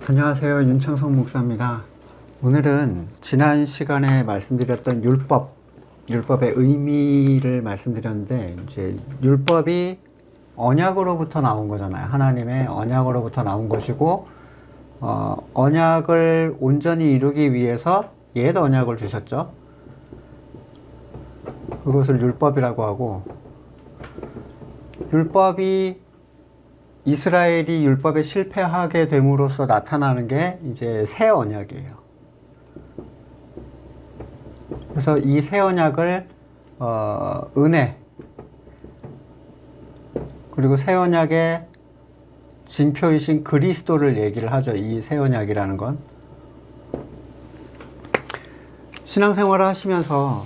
안녕하세요. 윤창성 목사입니다. 오늘은 지난 시간에 말씀드렸던 율법의 의미를 말씀드렸는데, 이제 율법이 언약으로부터 나온 거잖아요. 하나님의 언약으로부터 나온 것이고, 언약을 온전히 이루기 위해서 옛 언약을 주셨죠. 그것을 율법이라고 하고, 이스라엘이 율법에 실패하게 됨으로써 나타나는 게 이제 새 언약이에요. 그래서 이 새 언약을 은혜, 그리고 새 언약의 징표이신 그리스도를 얘기를 하죠. 이 새 언약이라는 건. 신앙생활을 하시면서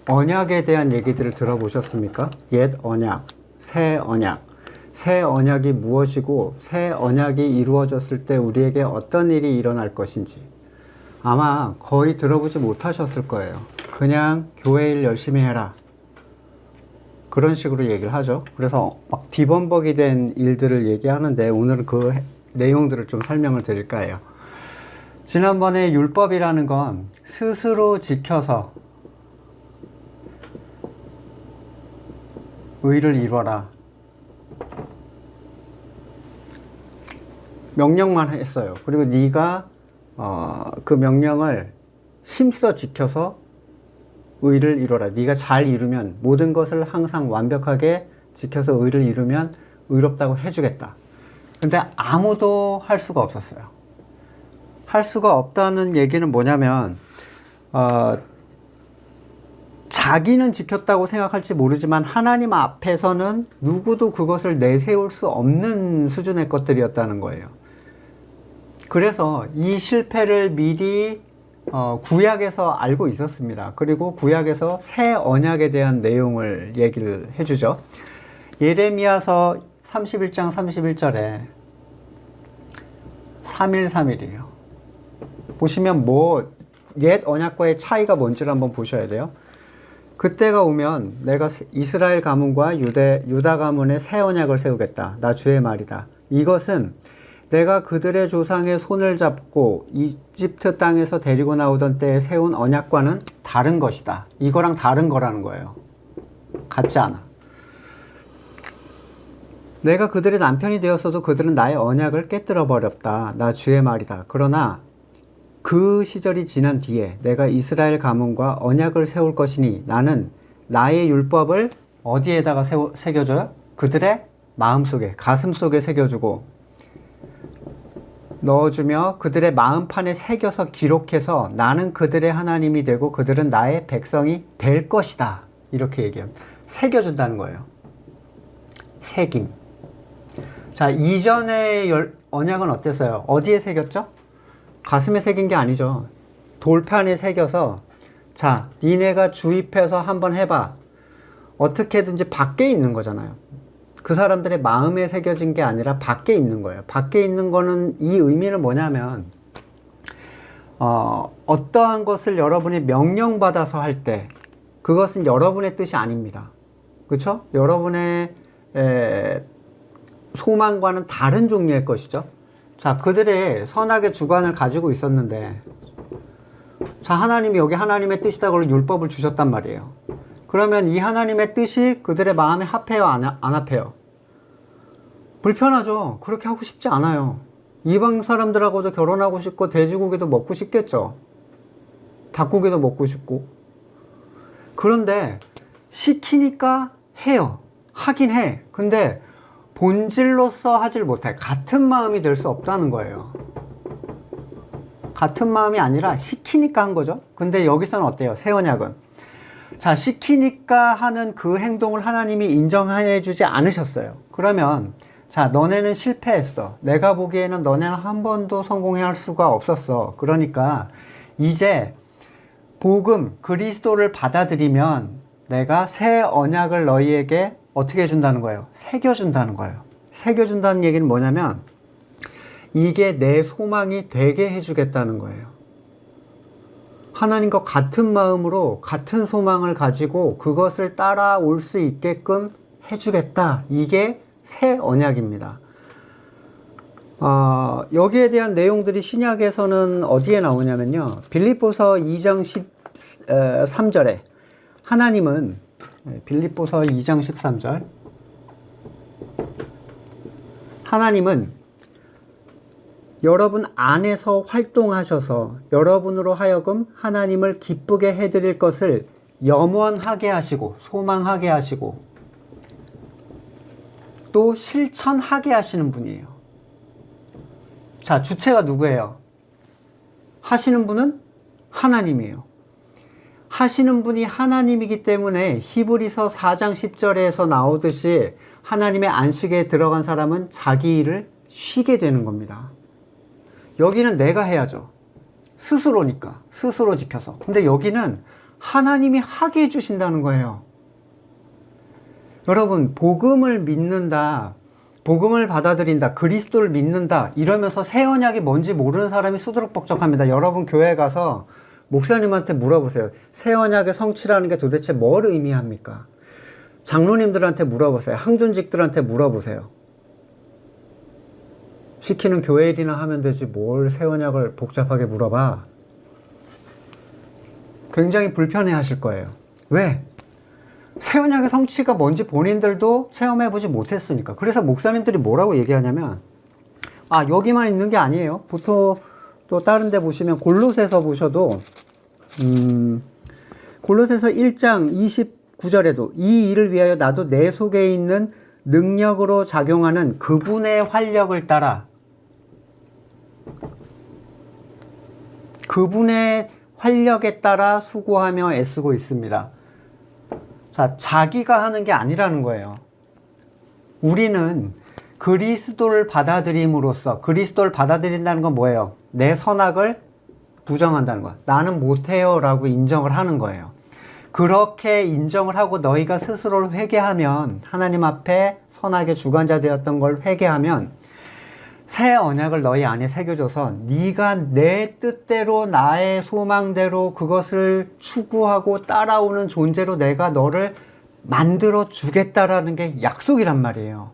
언약에 대한 얘기들을 들어보셨습니까? 옛 언약, 새 언약. 새 언약이 무엇이고 새 언약이 이루어졌을 때 우리에게 어떤 일이 일어날 것인지 아마 거의 들어보지 못하셨을 거예요. 그냥 교회 일 열심히 해라, 그런 식으로 얘기를 하죠. 그래서 막 뒤범벅이 된 일들을 얘기하는데 오늘은 그 내용들을 좀 설명을 드릴까 해요. 지난번에 율법이라는 건 스스로 지켜서 의를 이뤄라, 명령만 했어요. 그리고 네가 그 명령을 힘써 지켜서 의를 이루라. 네가 잘 이루면, 모든 것을 항상 완벽하게 지켜서 의를 이루면 의롭다고 해주겠다. 근데 아무도 할 수가 없었어요. 할 수가 없다는 얘기는 뭐냐면 자기는 지켰다고 생각할지 모르지만 하나님 앞에서는 누구도 그것을 내세울 수 없는 수준의 것들이었다는 거예요. 그래서 이 실패를 미리 구약에서 알고 있었습니다. 그리고 구약에서 새 언약에 대한 내용을 얘기를 해주죠. 예레미야서 31장 31절에 3.1.3.1이에요. 보시면 옛 언약과의 차이가 뭔지를 한번 보셔야 돼요. 그때가 오면 내가 이스라엘 가문과 유다 가문의 새 언약을 세우겠다. 나 주의 말이다. 이것은 내가 그들의 조상의 손을 잡고 이집트 땅에서 데리고 나오던 때에 세운 언약과는 다른 것이다. 이거랑 다른 거라는 거예요. 같지 않아. 내가 그들의 남편이 되었어도 그들은 나의 언약을 깨뜨려 버렸다. 나 주의 말이다. 그러나 그 시절이 지난 뒤에 내가 이스라엘 가문과 언약을 세울 것이니 나는 나의 율법을 어디에다가 새겨줘요? 그들의 마음속에, 가슴속에 새겨주고 넣어주며 그들의 마음판에 새겨서 기록해서 나는 그들의 하나님이 되고 그들은 나의 백성이 될 것이다. 이렇게 얘기합니다. 새겨준다는 거예요. 새김. 자, 이전의 언약은 어땠어요? 어디에 새겼죠? 가슴에 새긴 게 아니죠. 돌판에 새겨서, 자, 니네가 주입해서 한번 해봐. 어떻게든지 밖에 있는 거잖아요. 그 사람들의 마음에 새겨진 게 아니라 밖에 있는 거예요. 밖에 있는 거는, 이 의미는 뭐냐면 어떠한 것을 여러분이 명령받아서 할 때 그것은 여러분의 뜻이 아닙니다. 그렇죠? 여러분의 소망과는 다른 종류의 것이죠. 자, 그들의 선악의 주관을 가지고 있었는데, 자, 하나님이 여기 하나님의 뜻이다 고 율법을 주셨단 말이에요. 그러면 이 하나님의 뜻이 그들의 마음에 합해요, 안 합해요? 불편하죠. 그렇게 하고 싶지 않아요. 이방 사람들하고도 결혼하고 싶고 돼지고기도 먹고 싶겠죠. 닭고기도 먹고 싶고. 그런데 시키니까 해요. 하긴 해. 근데 본질로서 하질 못해. 같은 마음이 될 수 없다는 거예요. 같은 마음이 아니라 시키니까 한 거죠. 근데 여기서는 어때요? 새 언약은. 자, 시키니까 하는 그 행동을 하나님이 인정해 주지 않으셨어요. 그러면, 자, 너네는 실패했어. 내가 보기에는 너네는 한 번도 성공할 수가 없었어. 그러니까 이제 복음, 그리스도를 받아들이면 내가 새 언약을 너희에게 어떻게 해준다는 거예요? 새겨준다는 거예요. 새겨준다는 얘기는 뭐냐면 이게 내 소망이 되게 해주겠다는 거예요. 하나님과 같은 마음으로 같은 소망을 가지고 그것을 따라올 수 있게끔 해주겠다. 이게 새 언약입니다. 여기에 대한 내용들이 신약에서는 어디에 나오냐면요. 빌립보서 2장 13절에 하나님은, 빌립보서 2장 13절, 하나님은 여러분 안에서 활동하셔서 여러분으로 하여금 하나님을 기쁘게 해드릴 것을 염원하게 하시고 소망하게 하시고 또 실천하게 하시는 분이에요. 자, 주체가 누구예요? 하시는 분은 하나님이에요. 하시는 분이 하나님이기 때문에 히브리서 4장 10절에서 나오듯이 하나님의 안식에 들어간 사람은 자기 일을 쉬게 되는 겁니다. 여기는 내가 해야죠. 스스로니까. 스스로 지켜서. 근데 여기는 하나님이 하게 해주신다는 거예요. 여러분, 복음을 믿는다, 복음을 받아들인다, 그리스도를 믿는다 이러면서 새 언약이 뭔지 모르는 사람이 수두룩벅적합니다. 여러분 교회 가서 목사님한테 물어보세요. 새 언약의 성취라는 게 도대체 뭘 의미합니까? 장로님들한테 물어보세요. 항존직들한테 물어보세요. 시키는 교회 일이나 하면 되지 뭘 새 언약을 복잡하게 물어봐. 굉장히 불편해 하실 거예요. 왜? 새 언약의 성취가 뭔지 본인들도 체험해보지 못했으니까. 그래서 목사님들이 뭐라고 얘기하냐면, 여기만 있는 게 아니에요. 보통 또 다른 데 보시면 골로새서 보셔도 골로새서 1장 29절에도 이 일을 위하여 나도 내 속에 있는 능력으로 작용하는 그분의 활력을 따라, 그분의 활력에 따라 수고하며 애쓰고 있습니다. 자, 자기가 하는 게 아니라는 거예요. 우리는 그리스도를 받아들임으로써, 그리스도를 받아들인다는 건 뭐예요? 내 선악을 부정한다는 거야. 나는 못해요 라고 인정을 하는 거예요. 그렇게 인정을 하고 너희가 스스로를 회개하면, 하나님 앞에 선악의 주관자 되었던 걸 회개하면 새 언약을 너희 안에 새겨줘서 네가 내 뜻대로 나의 소망대로 그것을 추구하고 따라오는 존재로 내가 너를 만들어 주겠다라는 게 약속이란 말이에요.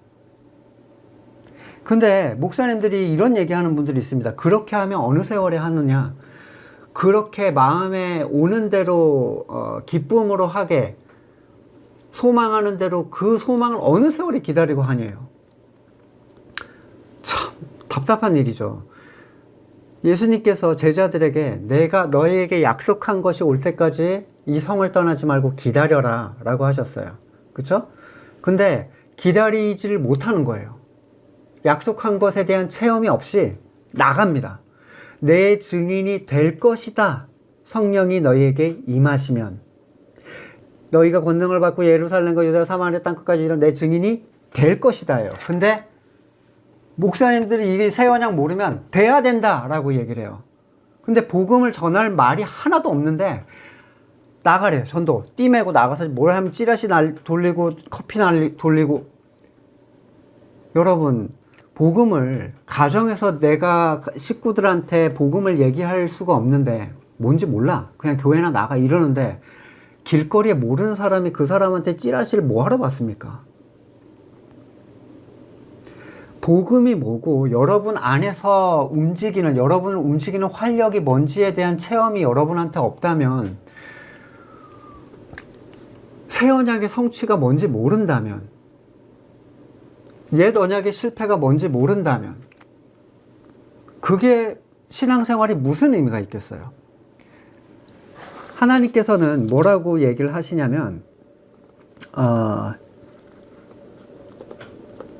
근데 목사님들이 이런 얘기하는 분들이 있습니다. 그렇게 하면 어느 세월에 하느냐? 그렇게 마음에 오는 대로 기쁨으로 하게, 소망하는 대로 그 소망을 어느 세월에 기다리고 하냐요. 참 답답한 일이죠. 예수님께서 제자들에게 내가 너희에게 약속한 것이 올 때까지 이 성을 떠나지 말고 기다려라 라고 하셨어요. 그쵸? 근데 기다리지를 못하는 거예요. 약속한 것에 대한 체험이 없이 나갑니다. 내 증인이 될 것이다. 성령이 너희에게 임하시면 너희가 권능을 받고 예루살렘과 유다 사마리아 땅끝까지 이런 내 증인이 될 것이다예요. 근데 목사님들이 이게 새 언약 모르면 돼야 된다 라고 얘기를 해요. 근데 복음을 전할 말이 하나도 없는데 나가래요. 전도 띠 메고 나가서 뭘 하면 찌라시 돌리고 커피 돌리고. 여러분, 복음을 가정에서 내가 식구들한테 복음을 얘기할 수가 없는데 뭔지 몰라. 그냥 교회나 나가 이러는데 길거리에 모르는 사람이 그 사람한테 찌라시를 뭐하러 받습니까? 복음이 뭐고 여러분 안에서 움직이는, 여러분을 움직이는 활력이 뭔지에 대한 체험이 여러분한테 없다면, 새 언약의 성취가 뭔지 모른다면, 옛 언약의 실패가 뭔지 모른다면 그게 신앙생활이 무슨 의미가 있겠어요? 하나님께서는 뭐라고 얘기를 하시냐면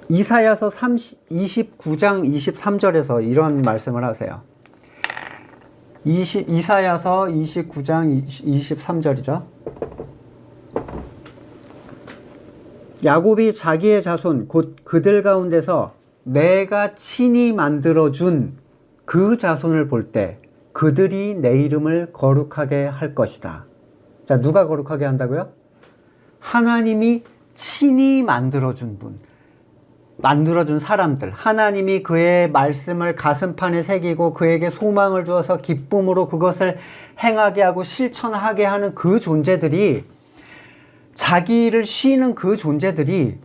이사야서 29장 23절에서 이런 말씀을 하세요. 이사야서 29장 23절이죠. 야곱이 자기의 자손 곧 그들 가운데서 내가 친히 만들어준 그 자손을 볼 때 그들이 내 이름을 거룩하게 할 것이다. 자, 누가 거룩하게 한다고요? 하나님이 친히 만들어준 분, 만들어준 사람들, 하나님이 그의 말씀을 가슴판에 새기고 그에게 소망을 주어서 기쁨으로 그것을 행하게 하고 실천하게 하는 그 존재들이, 자기를 쉬는 그 존재들이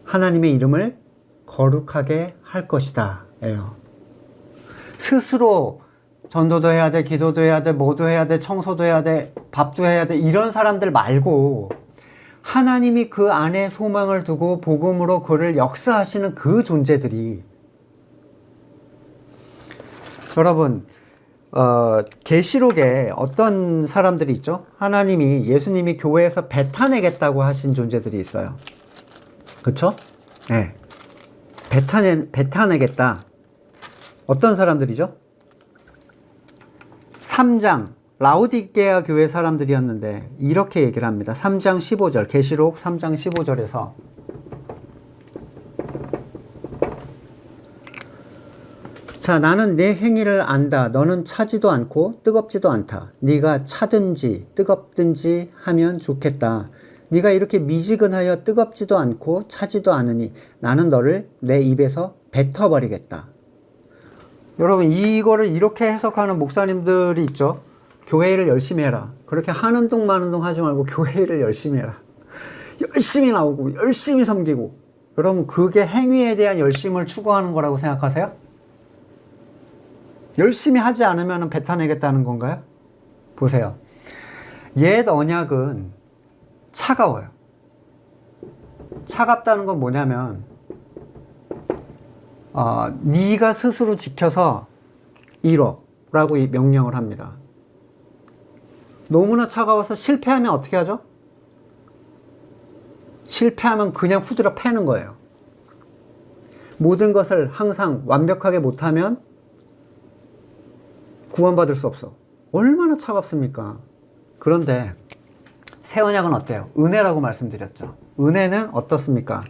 하나님의 이름을 거룩하게 할 것이다 예요. 스스로 전도도 해야 돼, 기도도 해야 돼, 뭐도 해야 돼, 청소도 해야 돼, 밥도 해야 돼, 이런 사람들 말고 하나님이 그 안에 소망을 두고 복음으로 그를 역사하시는 그 존재들이, 여러분 계시록에 어떤 사람들이 있죠? 하나님이, 예수님이 교회에서 뱉어내겠다고 하신 존재들이 있어요. 그쵸? 네. 뱉어내겠다. 어떤 사람들이죠? 3장 라오디게아 교회 사람들이었는데 이렇게 얘기를 합니다. 3장 15절, 계시록 3장 15절에서 자, 나는 내 행위를 안다. 너는 차지도 않고 뜨겁지도 않다. 네가 차든지 뜨겁든지 하면 좋겠다. 네가 이렇게 미지근하여 뜨겁지도 않고 차지도 않으니 나는 너를 내 입에서 뱉어버리겠다. 여러분, 이거를 이렇게 해석하는 목사님들이 있죠. 교회 일을 열심히 해라. 그렇게 하는 둥 마는 둥 하지 말고 교회 일을 열심히 해라. 열심히 나오고 열심히 섬기고. 여러분, 그게 행위에 대한 열심을 추구하는 거라고 생각하세요? 열심히 하지 않으면 뱉어내겠다는 건가요? 보세요. 옛 언약은 차가워요. 차갑다는 건 뭐냐면 네가 스스로 지켜서 이뤄 라고 명령을 합니다. 너무나 차가워서 실패하면 어떻게 하죠? 실패하면 그냥 후드려 패는 거예요. 모든 것을 항상 완벽하게 못하면 구원받을 수 없어. 얼마나 차갑습니까? 그런데 새 언약은 어때요? 은혜라고 말씀드렸죠. 은혜는 어떻습니까?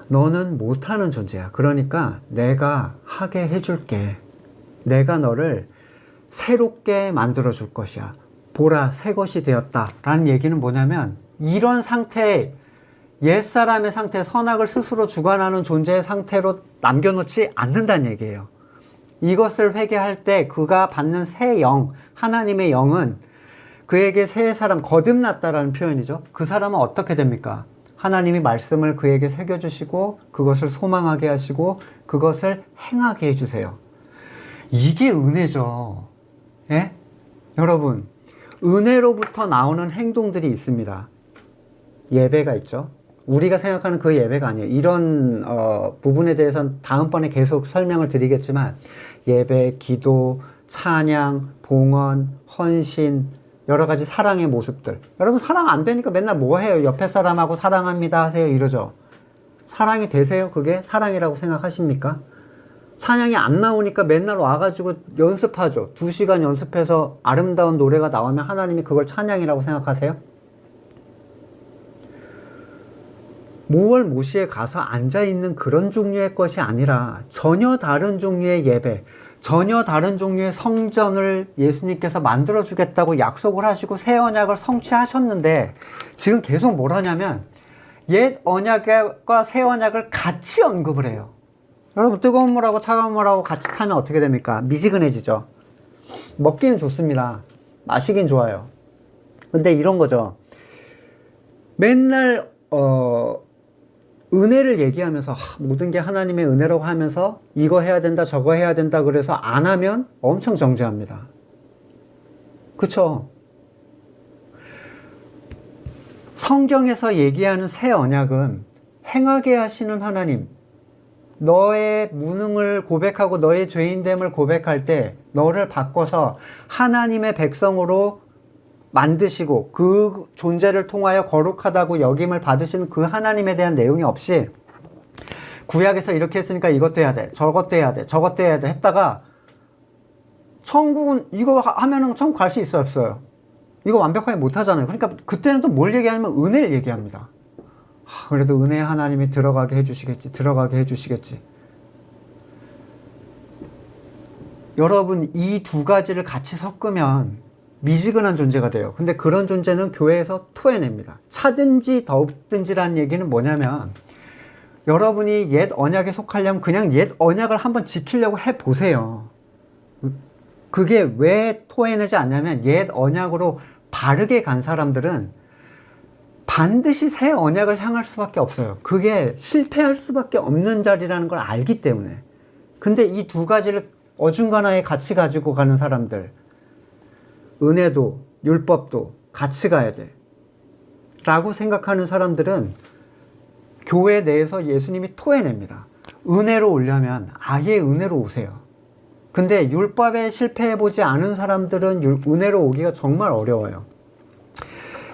너는 못하는 존재야. 그러니까 내가 하게 해줄게. 내가 너를 새롭게 만들어 줄 것이야. 보라, 새 것이 되었다 라는 얘기는 뭐냐면, 이런 상태, 옛사람의 상태, 선악을 스스로 주관하는 존재의 상태로 남겨놓지 않는다는 얘기예요. 이것을 회개할 때 그가 받는 새 영, 하나님의 영은 그에게 새 사람, 거듭났다라는 표현이죠. 그 사람은 어떻게 됩니까? 하나님이 말씀을 그에게 새겨주시고 그것을 소망하게 하시고 그것을 행하게 해주세요. 이게 은혜죠. 예? 여러분, 은혜로부터 나오는 행동들이 있습니다. 예배가 있죠. 우리가 생각하는 그 예배가 아니에요. 이런 부분에 대해서는 다음번에 계속 설명을 드리겠지만, 예배, 기도, 찬양, 봉헌, 헌신, 여러 가지 사랑의 모습들. 여러분, 사랑 안 되니까 맨날 뭐 해요? 옆에 사람하고 사랑합니다 하세요 이러죠. 사랑이 되세요? 그게 사랑이라고 생각하십니까? 찬양이 안 나오니까 맨날 와가지고 연습하죠. 2시간 연습해서 아름다운 노래가 나오면 하나님이 그걸 찬양이라고 생각하세요? 모월 모시에 가서 앉아있는 그런 종류의 것이 아니라 전혀 다른 종류의 예배, 전혀 다른 종류의 성전을 예수님께서 만들어주겠다고 약속을 하시고 새 언약을 성취하셨는데, 지금 계속 뭘 하냐면 옛 언약과 새 언약을 같이 언급을 해요. 여러분, 뜨거운 물하고 차가운 물하고 같이 타면 어떻게 됩니까? 미지근해지죠. 먹기는 좋습니다. 마시긴 좋아요. 근데 이런 거죠. 맨날 은혜를 얘기하면서 모든 게 하나님의 은혜라고 하면서 이거 해야 된다 저거 해야 된다 그래서 안 하면 엄청 정죄합니다. 그쵸? 성경에서 얘기하는 새 언약은 행하게 하시는 하나님, 너의 무능을 고백하고 너의 죄인됨을 고백할 때 너를 바꿔서 하나님의 백성으로 만드시고 그 존재를 통하여 거룩하다고 여김을 받으시는 그 하나님에 대한 내용이 없이, 구약에서 이렇게 했으니까 이것도 해야 돼, 저것도 해야 돼, 저것도 해야 돼 했다가 천국은 이거 하면은 천국 갈 수 있어요, 없어요? 이거 완벽하게 못 하잖아요. 그러니까 그때는 또 뭘 얘기하냐면 은혜를 얘기합니다. 그래도 은혜 하나님이 들어가게 해주시겠지, 들어가게 해주시겠지. 여러분, 이 두 가지를 같이 섞으면 미지근한 존재가 돼요. 근데 그런 존재는 교회에서 토해냅니다. 차든지 더욱든지라는 얘기는 뭐냐면, 여러분이 옛 언약에 속하려면 그냥 옛 언약을 한번 지키려고 해보세요. 그게 왜 토해내지 않냐면, 옛 언약으로 바르게 간 사람들은 반드시 새 언약을 향할 수밖에 없어요. 그게 실패할 수밖에 없는 자리라는 걸 알기 때문에. 근데 이 두 가지를 어중간하게 같이 가지고 가는 사람들, 은혜도 율법도 같이 가야 돼 라고 생각하는 사람들은 교회 내에서 예수님이 토해냅니다. 은혜로 오려면 아예 은혜로 오세요. 근데 율법에 실패해보지 않은 사람들은 은혜로 오기가 정말 어려워요.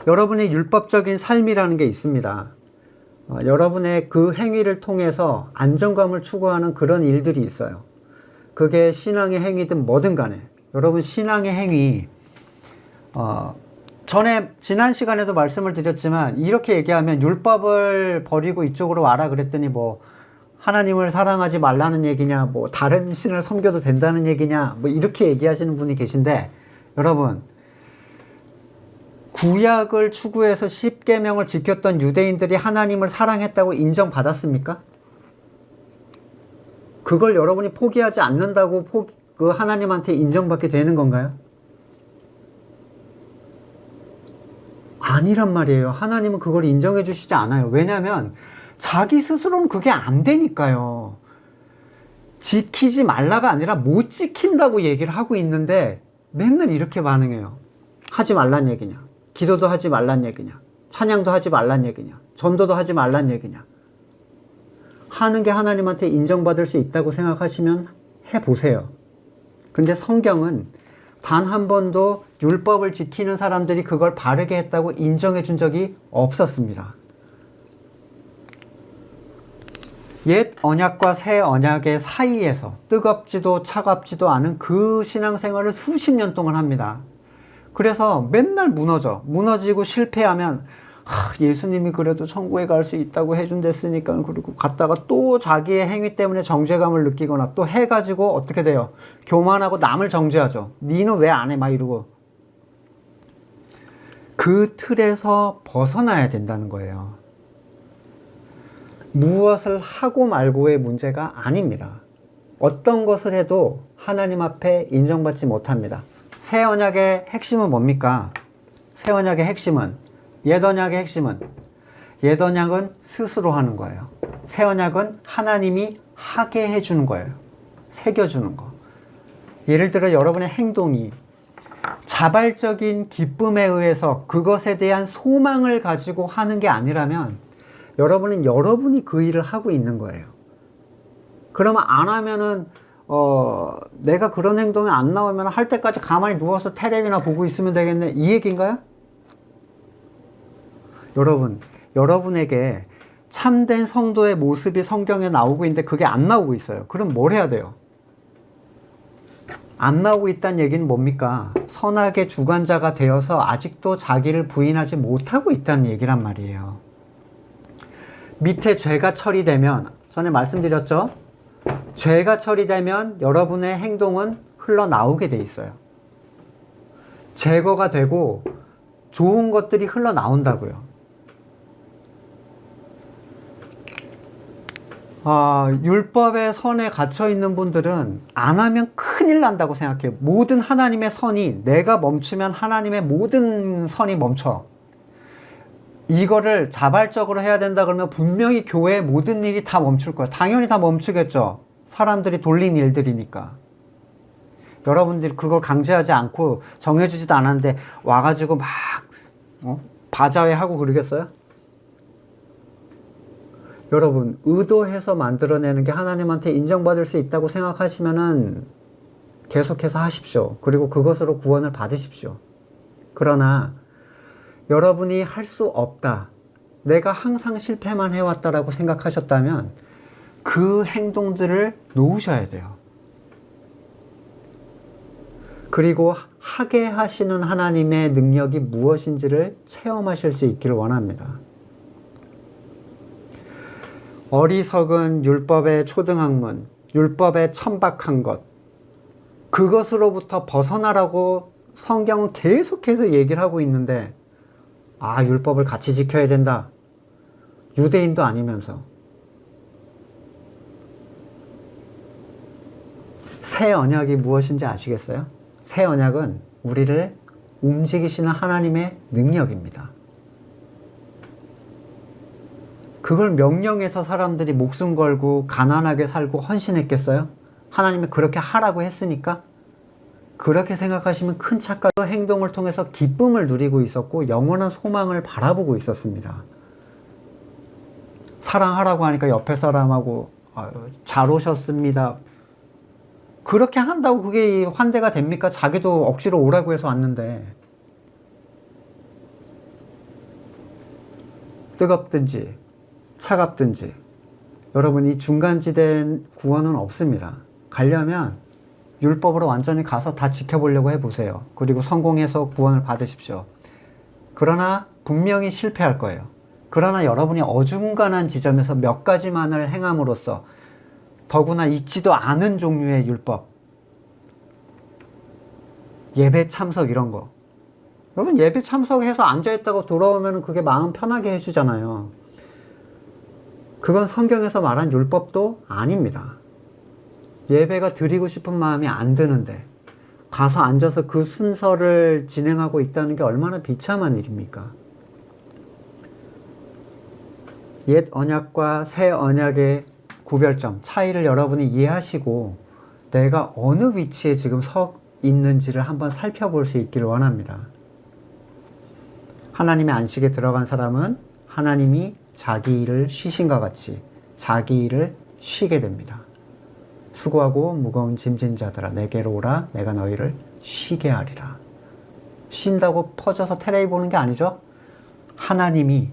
여러분의 율법적인 삶이라는 게 있습니다. 여러분의 그 행위를 통해서 안정감을 추구하는 그런 일들이 있어요. 그게 신앙의 행위든 뭐든 간에 여러분 신앙의 행위, 지난 시간에도 말씀을 드렸지만 이렇게 얘기하면 율법을 버리고 이쪽으로 와라 그랬더니 뭐 하나님을 사랑하지 말라는 얘기냐, 뭐 다른 신을 섬겨도 된다는 얘기냐, 뭐 이렇게 얘기하시는 분이 계신데, 여러분 구약을 추구해서 십계명을 지켰던 유대인들이 하나님을 사랑했다고 인정받았습니까? 그걸 여러분이 포기하지 않는다고 그 하나님한테 인정받게 되는 건가요? 아니란 말이에요. 하나님은 그걸 인정해 주시지 않아요. 왜냐하면 자기 스스로는 그게 안 되니까요. 지키지 말라가 아니라 못 지킨다고 얘기를 하고 있는데 맨날 이렇게 반응해요. 하지 말란 얘기냐, 기도도 하지 말란 얘기냐, 찬양도 하지 말란 얘기냐, 전도도 하지 말란 얘기냐. 하는 게 하나님한테 인정받을 수 있다고 생각하시면 해보세요. 근데 성경은 단 한 번도 율법을 지키는 사람들이 그걸 바르게 했다고 인정해 준 적이 없었습니다. 옛 언약과 새 언약의 사이에서 뜨겁지도 차갑지도 않은 그 신앙생활을 수십 년 동안 합니다. 그래서 맨날 무너지고 실패하면 예수님이 그래도 천국에 갈 수 있다고 해준댔으니까, 그리고 갔다가 또 자기의 행위 때문에 정죄감을 느끼거나 또 해가지고 어떻게 돼요? 교만하고 남을 정죄하죠. 니는 왜 안 해? 막 이러고. 그 틀에서 벗어나야 된다는 거예요. 무엇을 하고 말고의 문제가 아닙니다. 어떤 것을 해도 하나님 앞에 인정받지 못합니다. 새 언약의 핵심은 뭡니까? 새 언약의 핵심은, 옛 언약의 핵심은, 옛 언약은 스스로 하는 거예요. 새 언약은 하나님이 하게 해주는 거예요. 새겨주는 거. 예를 들어 여러분의 행동이 자발적인 기쁨에 의해서 그것에 대한 소망을 가지고 하는 게 아니라면 여러분은 여러분이 그 일을 하고 있는 거예요. 그러면 안 하면은 내가 그런 행동이 안 나오면 할 때까지 가만히 누워서 테레비나 보고 있으면 되겠네, 이 얘기인가요? 여러분에게 참된 성도의 모습이 성경에 나오고 있는데 그게 안 나오고 있어요. 그럼 뭘 해야 돼요? 안 나오고 있다는 얘기는 뭡니까? 선악의 주관자가 되어서 아직도 자기를 부인하지 못하고 있다는 얘기란 말이에요. 밑에 죄가 처리되면, 전에 말씀드렸죠? 죄가 처리되면 여러분의 행동은 흘러나오게 돼 있어요. 제거가 되고 좋은 것들이 흘러나온다고요. 율법의 선에 갇혀 있는 분들은 안 하면 큰일 난다고 생각해요. 모든 하나님의 선이, 내가 멈추면 하나님의 모든 선이 멈춰. 이거를 자발적으로 해야 된다 그러면 분명히 교회의 모든 일이 다 멈출 거예요. 당연히 다 멈추겠죠. 사람들이 돌린 일들이니까. 여러분들이 그걸 강제하지 않고 정해주지도 않았는데 와가지고 막 바자회 하고 그러겠어요? 여러분, 의도해서 만들어내는 게 하나님한테 인정받을 수 있다고 생각하시면은 계속해서 하십시오. 그리고 그것으로 구원을 받으십시오. 그러나 여러분이 할 수 없다, 내가 항상 실패만 해왔다라고 생각하셨다면 그 행동들을 놓으셔야 돼요. 그리고 하게 하시는 하나님의 능력이 무엇인지를 체험하실 수 있기를 원합니다. 어리석은 율법의 초등학문, 율법의 천박한 것, 그것으로부터 벗어나라고 성경은 계속해서 얘기를 하고 있는데, 율법을 같이 지켜야 된다. 유대인도 아니면서. 새 언약이 무엇인지 아시겠어요? 새 언약은 우리를 움직이시는 하나님의 능력입니다. 그걸 명령해서 사람들이 목숨 걸고 가난하게 살고 헌신했겠어요? 하나님이 그렇게 하라고 했으니까? 그렇게 생각하시면 큰 착각. 그 행동을 통해서 기쁨을 누리고 있었고 영원한 소망을 바라보고 있었습니다. 사랑하라고 하니까 옆에 사람하고 잘 오셨습니다. 그렇게 한다고 그게 환대가 됩니까? 자기도 억지로 오라고 해서 왔는데. 뜨겁든지 차갑든지 여러분, 이 중간지대엔 구원은 없습니다. 가려면 율법으로 완전히 가서 다 지켜보려고 해보세요. 그리고 성공해서 구원을 받으십시오. 그러나 분명히 실패할 거예요. 그러나 여러분이 어중간한 지점에서 몇 가지만을 행함으로써, 더구나 있지도 않은 종류의 율법, 예배 참석 이런 거, 여러분 예배 참석해서 앉아있다고 돌아오면 그게 마음 편하게 해주잖아요. 그건 성경에서 말한 율법도 아닙니다. 예배가 드리고 싶은 마음이 안 드는데 가서 앉아서 그 순서를 진행하고 있다는 게 얼마나 비참한 일입니까? 옛 언약과 새 언약의 구별점, 차이를 여러분이 이해하시고 내가 어느 위치에 지금 서 있는지를 한번 살펴볼 수 있기를 원합니다. 하나님의 안식에 들어간 사람은 하나님이 자기 일을 쉬신과 같이 자기 일을 쉬게 됩니다. 수고하고 무거운 짐진 자들아 내게로 오라, 내가 너희를 쉬게 하리라. 쉰다고 퍼져서 텔레비 보는 게 아니죠. 하나님이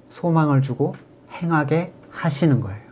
소망을 주고 행하게 하시는 거예요.